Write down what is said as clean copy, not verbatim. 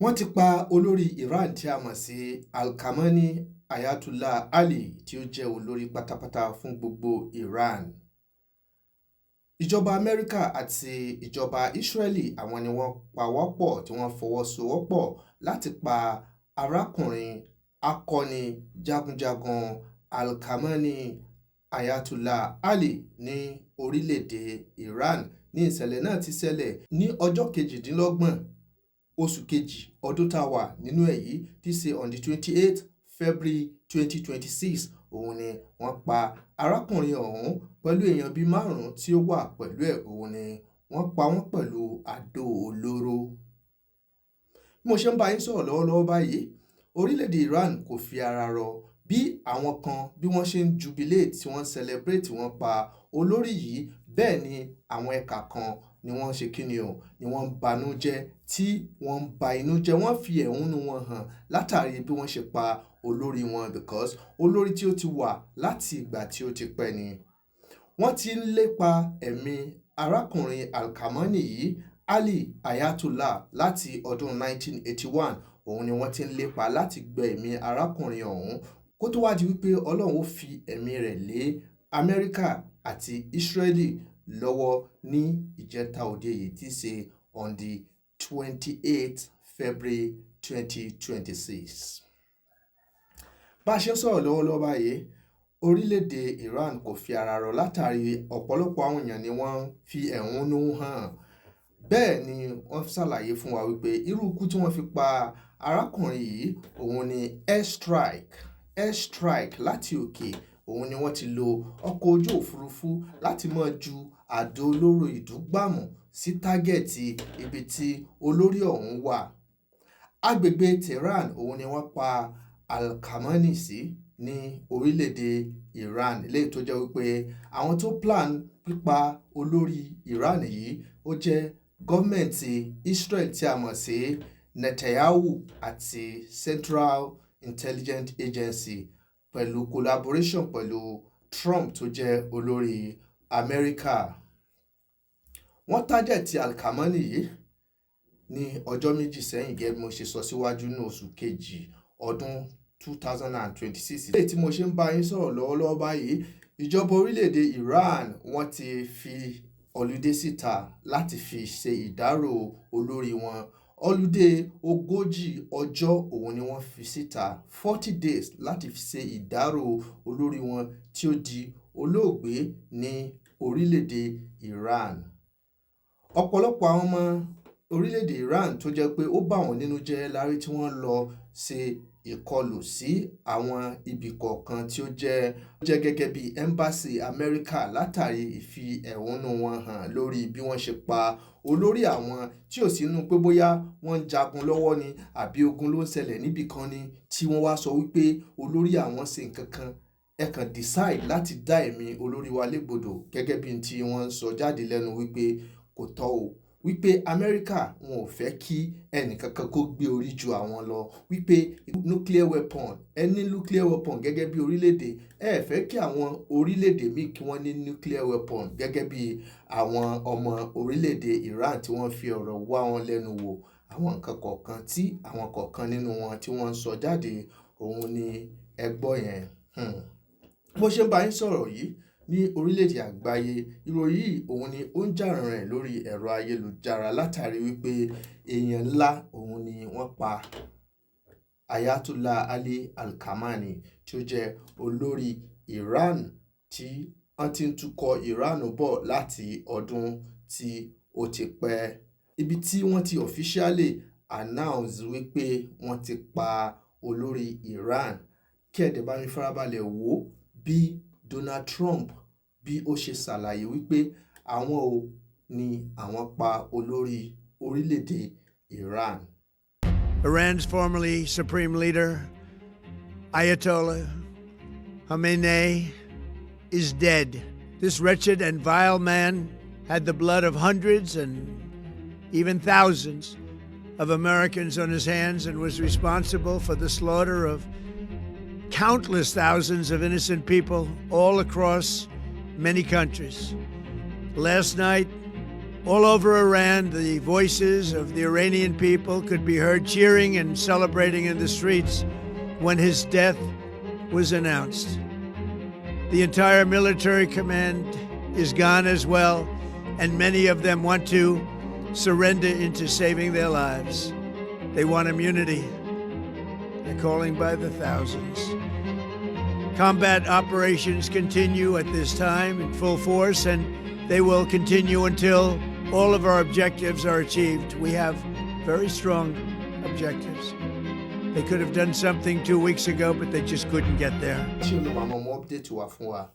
Wọ́n ti pa olórí Iran tí a mọ̀ sí Al-Khamenei Ayatollah Ali tí ó jẹ́ olórí pátápátá fún gbogbo Iran. Ìjọba Amẹ́ríkà àti ìjọba Israeli àwọn ni wọ́n pawọ́pọ̀ tí wọ́n fọwọ́sowọ́pọ̀ láti pa arákùnrin akọni jagunjagun Al-Khamenei Ayatollah Ali ní orílẹ̀-èdè Iran. Ní ìṣẹ̀lẹ̀ náà ti ṣẹlẹ̀ ní ọjọ́ 28 oṣù kejì ọdún tá a wà nínú èyí tí ṣe on the 28th February 2026. Òun ni wọ́n pa arákùnrin ọ̀hún pẹ̀lú èèyàn bíi 5 tí ó wà pẹ̀lú ẹ̀. Òun ni wọ́n pa wọ́n pẹ̀lú àdó olóró. Bí mo ṣe ń bá yín sọ̀rọ̀ lọ́wọ́lọ́wọ́ báyìí, orílẹ̀-èdè Iran kò fi ara rọ bí àwọn kan bí wọ́n ṣe ń jubilate tí wọ́n celebrate wọ́n pa olórí yìí, bẹ́ẹ̀ ni àwọn ẹ̀ka kan ni wọ́n ṣe kíni o ni wọ́n ń banújẹ́ tí wọ́n ń ba inú jẹ́. Wọ́n fi ẹ̀hónú wọn hàn látàrí bí wọ́n ṣe pa olórí wọn, because olórí tí ó ti wà láti ìgbà tí ó ti pẹ́ ni. Wọ́n ti ń lépa ẹ̀mí arákùnrin Al-Khamenei yìí, Ali Ayatollah, láti ọdún 1981. Òun ni wọ́n ti ń lépa láti gbẹ ẹ̀mí arákùnrin ọ̀hún kó tó wá di wípé Ọlọ́run ó fi ẹ̀mí rẹ̀ lé Amẹ́ríkà àti Israeli lọ́wọ́ ní ìjẹta òde yìí tí ṣe on the 28th February 2026. Bá a ṣe ń sọ̀rọ̀ lọ́wọ́lọ́wọ́ báyìí, orílẹ̀-èdè Iran kò fi ara rọ látàrí ọ̀pọ̀lọpọ̀ àwọn èèyàn ni wọ́n fi ẹ̀hónú hàn. Bẹ́ẹ̀ ni wọ́n ṣàlàyé fún wa wípé irú ikú tí wọ́n fi pa arákùnrin yìí òun ni airstrike láti òkè. Òun ni wọ́n ti lo ọkọ̀ ojú òfurufú láti máa ju àdó olóró ìdúgbàmù sí tágẹ́ẹ̀tì ibi tí olórí ọ̀hún wà. Agbègbè Tehran òun ni wọ́n pa Al-Khamenei sí ní orílẹ̀-èdè Iran, léyìí tó jẹ́ wípé àwọn tó plan pípa olórí Iran yìí ó jẹ́ gọ́ọ̀mẹ̀ntì Israel tí a mọ̀ sí Netanyahu àti Central Intelligence Agency pẹ̀lú collaboration pẹ̀lú Trump tó jẹ́ olórí Amẹ́ríkà. Wọ́n tájẹ̀tì Al-Khamenei yìí ní ọjọ́ méjì sẹ́yìn, gẹ́gẹ́ bí mo ṣe sọ síwájú, ní oṣù kejì ọdún 2026. Léyìí tí mo ṣe ń bá yín sọ̀rọ̀ lọ́wọ́lọ́wọ́ báyìí, ìjọba orílẹ̀-èdè Iran wọ́n ti fi ọludé síta láti fi ṣe ìdárò olórí wọn. Ọludé 40 ọjọ́ òun ni wọ́n fi síta, 40 days láti fi ṣe ìdárò olórí wọn tí ó di olóògbé ní orílẹ̀-èdè Iran. Ọ̀pọ̀lọpọ̀ àwọn ọmọ orílẹ̀-èdè Iran tó jẹ́ pé ó bà wọ́n nínú jẹ́ lárí tí wọ́n lọ ṣe ìkọlù sí àwọn ibì kọ̀ọ̀kan tí ó jẹ́ gẹ́gẹ́ bí embassy Amẹ́ríkà látàrí ìfi ẹ̀hónú wọn hàn lórí bí wọ́n ṣe pa olórí àwọn, tí ò sínú pé bóyá wọ́n ń jagun lọ́wọ́ ni àbí ogun ló ń ṣẹlẹ̀ níbì kan ni tí wọ́n wá sọ wípé olórí àwọn ṣe nǹkan kan. Ẹ kàn decide láti dá ẹ̀mí olórí wa légbodò, gẹ́gẹ́ bí tí wọ́n ń sọ jáde lẹ́nu wípé kò tọ́ o, wípé Amẹ́ríkà wọn ò fẹ́ kí ẹnìkankan kó gbé orí ju àwọn lọ, wípé nuclear weapon, ẹni nuclear weapon gẹ́gẹ́ bí orílẹ̀-èdè, ẹ fẹ́ kí àwọn orílẹ̀-èdè míì kí wọ́n ní nuclear weapon gẹ́gẹ́ bí àwọn ọmọ orílẹ̀-èdè Iran tí wọ́n fi ọ̀rọ̀ wá wọn lẹ́nu wò. Àwọn nǹkan kọ̀ọ̀kan tí àwọn kọ̀ọ̀kan nínú wọn tí wọ́n ń sọ jáde, òun ni ẹ gbọ́ yẹn. Bó ṣe ń bá yín sọ̀rọ̀ yìí, ní orílẹ̀-èdè àgbáyé, ìròyìn yìí òun ni ó ń jà rìnrìn lórí ẹ̀rọ ayélujára látàrí wípé èèyàn ńlá òun ni wọ́n pa Ayatollah Ali Khamenei tí ó jẹ́ olórí Iran tí wọ́n ti ń tukọ̀ Iran bọ̀ láti ọdún tí ó ti pẹ́. Ibi tí wọ́n ti officially announce wípé wọ́n ti pa olórí Iran. Kí ẹ̀dẹ̀ bá mi farabalẹ̀ wò bí Donald Trump bí ó ṣe ṣàlàyé wípé àwọn ò ní àwọn pa olórí orílẹ̀-èdè Iran. Iran's formerly supreme leader, Ayatollah Khamenei, is dead. This wretched and vile man had the blood of hundreds and even thousands of Americans on his hands and was responsible for the slaughter of countless thousands of innocent people all across many countries. Last night, All over Iran, the voices of the Iranian people could be heard cheering and celebrating in the streets when his death was announced. The entire military command is gone as well, and many of them want to surrender into saving their lives. They want immunity. They're calling by the thousands. Combat operations continue at this time in full force, and they will continue until all of our objectives are achieved. We have very strong objectives. They could have done something 2 weeks ago, but they just couldn't get there. Tí olùwàmọ̀ mú update wá fún wa.